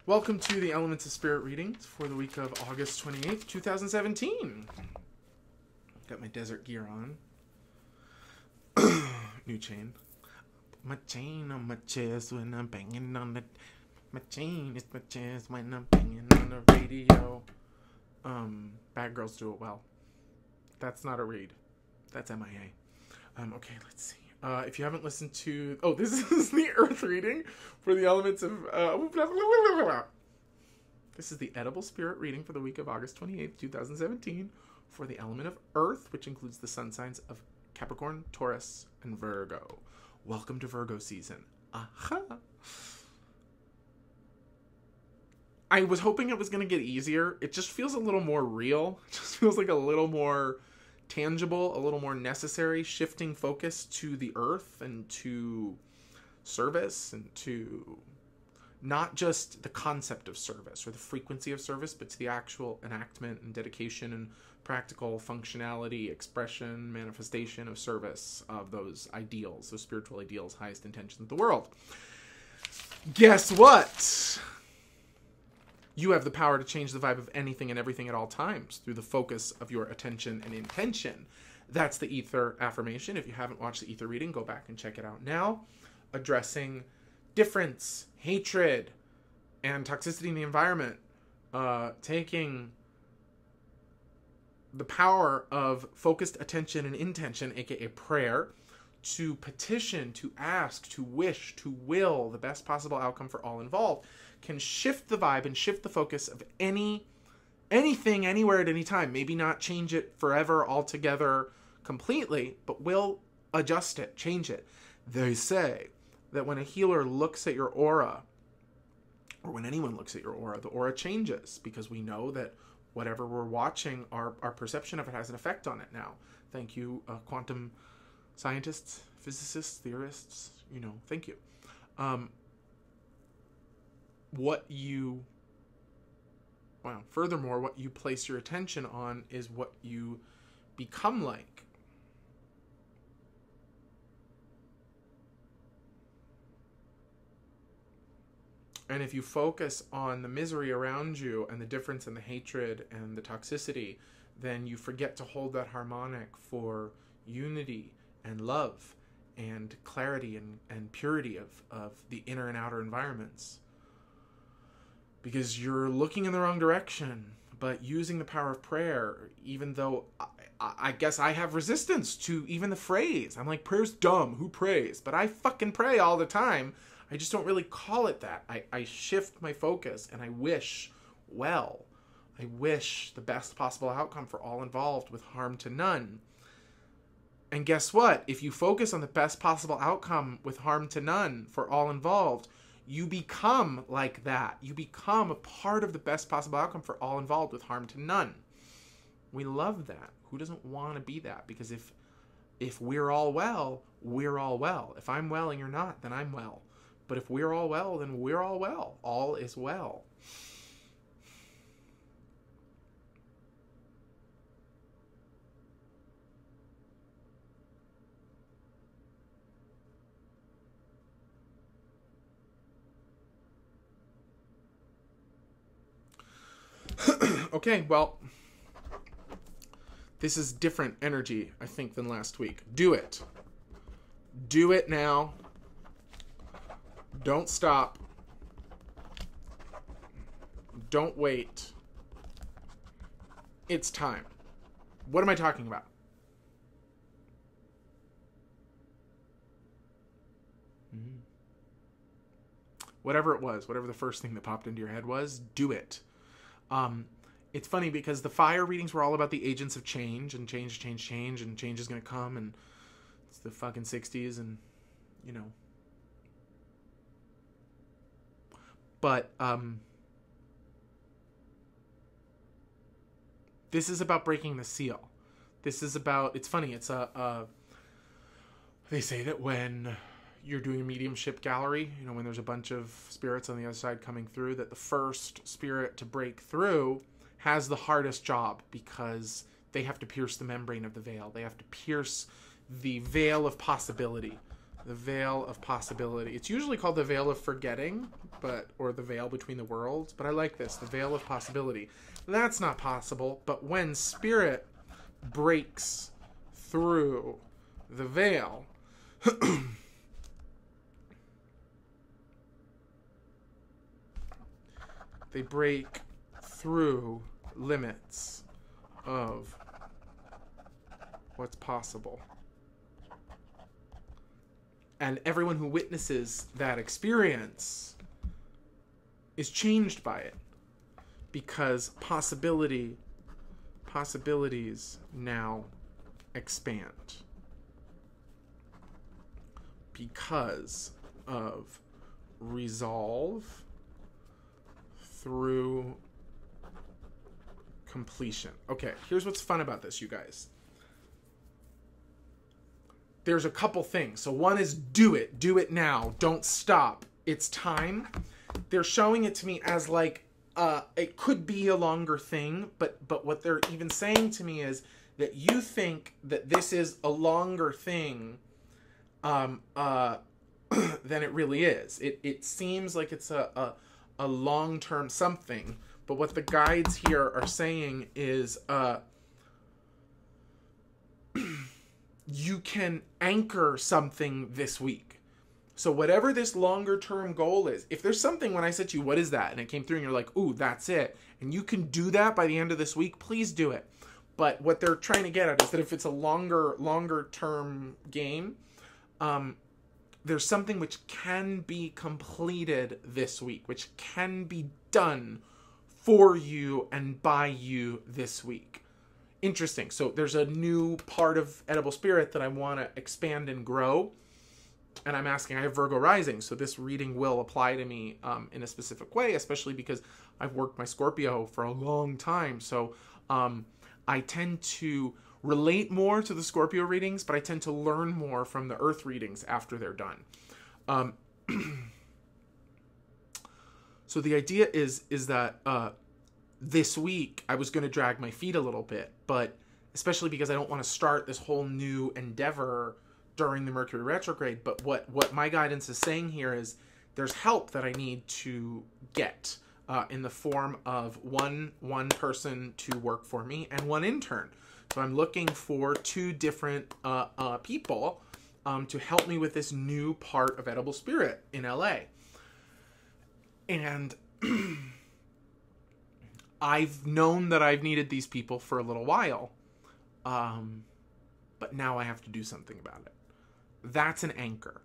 Welcome to the Elements of Spirit readings for the week of August 28th, 2017. Got my desert gear on. New chain. My chain on my chest when I'm banging on the... My chain is my chest when I'm banging on the radio. Bad girls do it well. That's not a read. That's MIA. Okay, let's see. If you haven't listened to... Oh, this is the Earth reading for the elements of... This is the Edible Spirit reading for the week of August 28th, 2017 for the element of Earth, which includes the sun signs of Capricorn, Taurus, and Virgo. Welcome to Virgo season. Aha! I was hoping it was going to get easier. It just feels a little more real. It just feels like a little more tangible, a little more necessary, shifting focus to the earth and to service and to not just the concept of service or the frequency of service, but to the actual enactment and dedication and practical functionality, expression, manifestation of service of those ideals, those spiritual ideals, highest intentions of the world. Guess what? You have the power to change the vibe of anything and everything at all times through the focus of your attention and intention. That's the Ether affirmation. If you haven't watched the Ether reading, go back and check it out now. Addressing difference, hatred, and toxicity in the environment. Taking the power of focused attention and intention, aka prayer, to petition, to ask, to wish, to will the best possible outcome for all involved, can shift the vibe and shift the focus of anything, anywhere, at any time. Maybe not change it forever, altogether, completely, but will adjust it, change it. They say that when a healer looks at your aura, or when anyone looks at your aura, the aura changes, because we know that whatever we're watching, our perception of it has an effect on it now. Thank you, quantum scientists, physicists, theorists, thank you. Furthermore, what you place your attention on is what you become like. And if you focus on the misery around you and the difference and the hatred and the toxicity, then you forget to hold that harmonic for unity and love and clarity and purity of the inner and outer environments. Because you're looking in the wrong direction, but using the power of prayer, even though I guess I have resistance to even the phrase. I'm like, prayer's dumb, who prays? But I fucking pray all the time. I just don't really call it that. I shift my focus and I wish well. I wish the best possible outcome for all involved with harm to none. And guess what? If you focus on the best possible outcome with harm to none for all involved, you become like that. You become a part of the best possible outcome for all involved with harm to none. We love that. Who doesn't want to be that? Because if we're all well, we're all well. If I'm well and you're not, then I'm well. But if we're all well, then we're all well. All is well. Okay, well, this is different energy, I think, than last week. Do it. Do it now. Don't stop. Don't wait. It's time. What am I talking about? Whatever it was, whatever the first thing that popped into your head was, do it. It's funny because the fire readings were all about the agents of change, and change, and change is going to come, and it's the fucking 60s, and, But, this is about breaking the seal. This is about, it's funny, it's they say that when you're doing a mediumship gallery, when there's a bunch of spirits on the other side coming through, that the first spirit to break through has the hardest job because they have to pierce the membrane of the veil. They have to pierce the veil of possibility The veil of possibility. It's usually called the veil of forgetting, or the veil between the worlds, but I like this, the veil of possibility. That's not possible, but when spirit breaks through the veil, they break through limits of what's possible. And everyone who witnesses that experience is changed by it, because possibilities now expand because of resolve through completion. Okay, here's what's fun about this, you guys. There's a couple things. So one is do it now. Don't stop. It's time. They're showing it to me as like, it could be a longer thing, but what they're even saying to me is that you think that this is a longer thing than it really is. It seems like it's a long-term something, but what the guides here are saying is you can anchor something this week. So whatever this longer term goal is, if there's something, when I said to you, what is that? And it came through and you're like, ooh, that's it. And you can do that by the end of this week, please do it. But what they're trying to get at is that if it's a longer term game, there's something which can be completed this week, which can be done for you and by you this week. Interesting. So there's a new part of Edible Spirit that I want to expand and grow. And I'm asking, I have Virgo rising, so this reading will apply to me in a specific way, especially because I've worked my Scorpio for a long time. So I tend to relate more to the Scorpio readings, but I tend to learn more from the Earth readings after they're done. So the idea is that this week I was going to drag my feet a little bit, but especially because I don't want to start this whole new endeavor during the Mercury retrograde. But what my guidance is saying here is there's help that I need to get in the form of one person to work for me and one intern. So I'm looking for 2 different people to help me with this new part of Edible Spirit in LA. And I've known that I've needed these people for a little while, but now I have to do something about it. That's an anchor,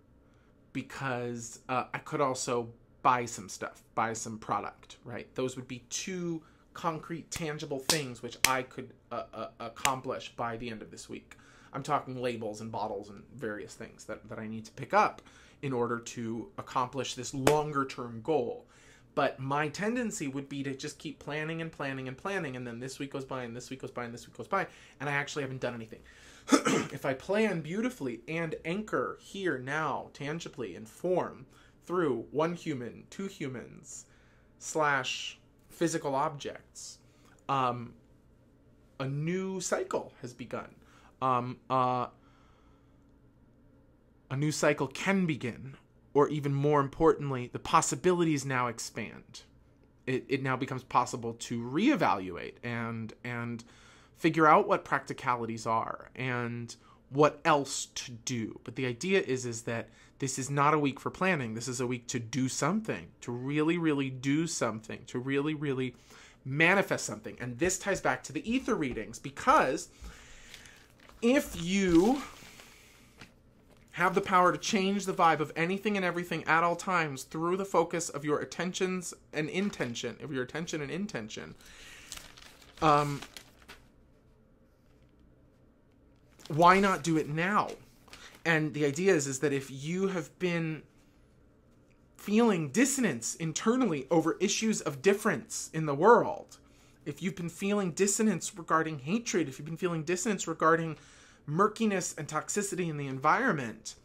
because I could also buy some stuff, buy some product, right? Those would be 2 concrete, tangible things which I could accomplish by the end of this week. I'm talking labels and bottles and various things that I need to pick up in order to accomplish this longer term goal. But my tendency would be to just keep planning and planning and planning, and then this week goes by, and this week goes by, and this week goes by, and I actually haven't done anything. If I plan beautifully and anchor here now, tangibly, in form, through 1 human, 2 humans, / physical objects, a new cycle has begun. A new cycle can begin. Or even more importantly, the possibilities now expand. It now becomes possible to reevaluate and figure out what practicalities are and what else to do. But the idea is that this is not a week for planning. This is a week to do something, to really, really do something, to really, really manifest something. And this ties back to the ether readings, because if you have the power to change the vibe of anything and everything at all times through the focus of your attentions and intention, why not do it now? And the idea is that if you have been feeling dissonance internally over issues of difference in the world, if you've been feeling dissonance regarding hatred, if you've been feeling dissonance regarding murkiness and toxicity in the environment,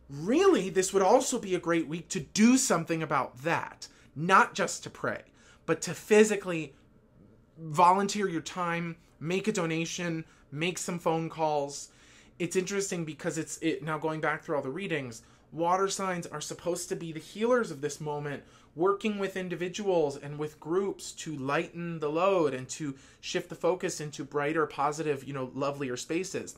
really, this would also be a great week to do something about that. Not just to pray, but to physically volunteer your time, make a donation, make some phone calls. it's interesting because now going back through all the readings, water signs are supposed to be the healers of this moment, working with individuals and with groups to lighten the load and to shift the focus into brighter, positive, lovelier spaces.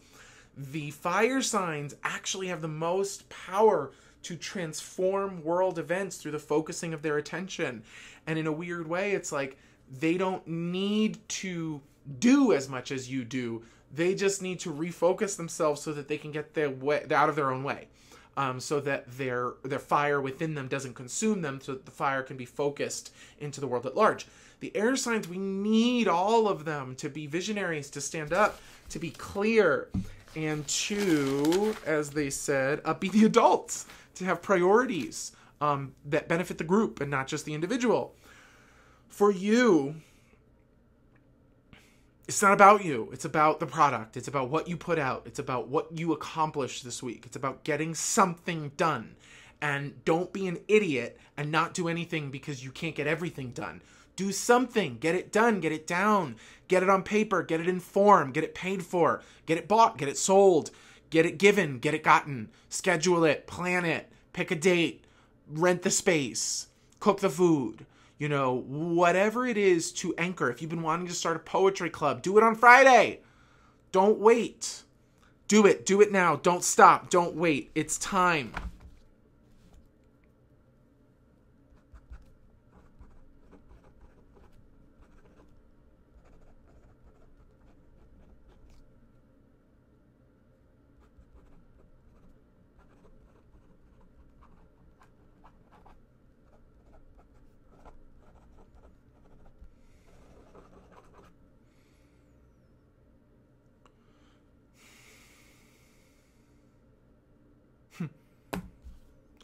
The fire signs actually have the most power to transform world events through the focusing of their attention. And in a weird way, it's like they don't need to do as much as you do. They just need to refocus themselves so that they can get out of their own way. So that their fire within them doesn't consume them, so that the fire can be focused into the world at large. The air signs, we need all of them to be visionaries, to stand up, to be clear, and to, as they said, be the adults, to have priorities that benefit the group and not just the individual. For you, it's not about you. It's about the product. It's about what you put out. It's about what you accomplish this week. It's about getting something done. And don't be an idiot and not do anything because you can't get everything done. Do something. Get it done. Get it down. Get it on paper. Get it in form. Get it paid for. Get it bought. Get it sold. Get it given. Get it gotten. Schedule it. Plan it. Pick a date. Rent the space. Cook the food. Whatever it is to anchor. If you've been wanting to start a poetry club, do it on Friday. Don't wait. Do it. Do it now. Don't stop. Don't wait. It's time.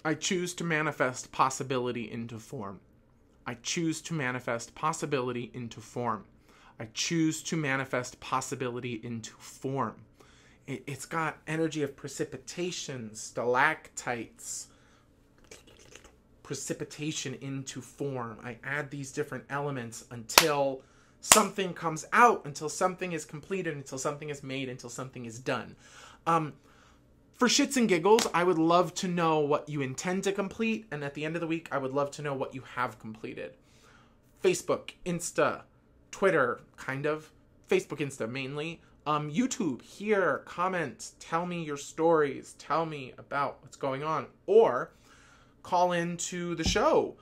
I choose to manifest possibility into form. I choose to manifest possibility into form. I choose to manifest possibility into form. It's got energy of precipitation, stalactites, precipitation into form. I add these different elements until something comes out, until something is completed, until something is made, until something is done. For shits and giggles, I would love to know what you intend to complete, and at the end of the week, I would love to know what you have completed. Facebook, Insta, Twitter, kind of. Facebook, Insta, mainly. YouTube, here, comment, tell me your stories, tell me about what's going on, or call into the show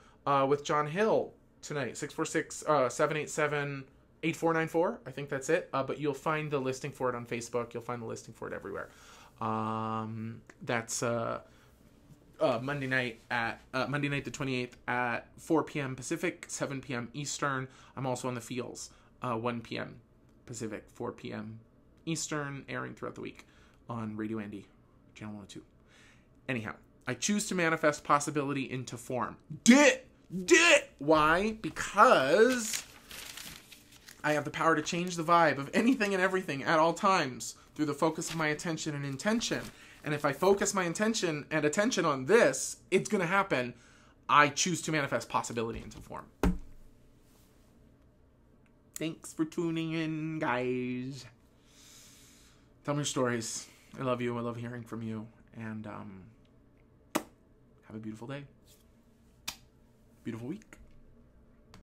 with John Hill tonight, 646-787-8494. I think that's it, but you'll find the listing for it on Facebook. You'll find the listing for it everywhere. That's Monday night the 28th at 4 p.m. Pacific, 7 p.m. Eastern. I'm also on the Feels, 1 p.m. Pacific, 4 p.m. Eastern, airing throughout the week on Radio Andy, Channel 102. Anyhow, I choose to manifest possibility into form. Dit! Why? Because I have the power to change the vibe of anything and everything at all times through the focus of my attention and intention. And if I focus my intention and attention on this, it's going to happen. I choose to manifest possibility into form. Thanks for tuning in, guys. Tell me your stories. I love you. I love hearing from you. And have a beautiful day. Beautiful week.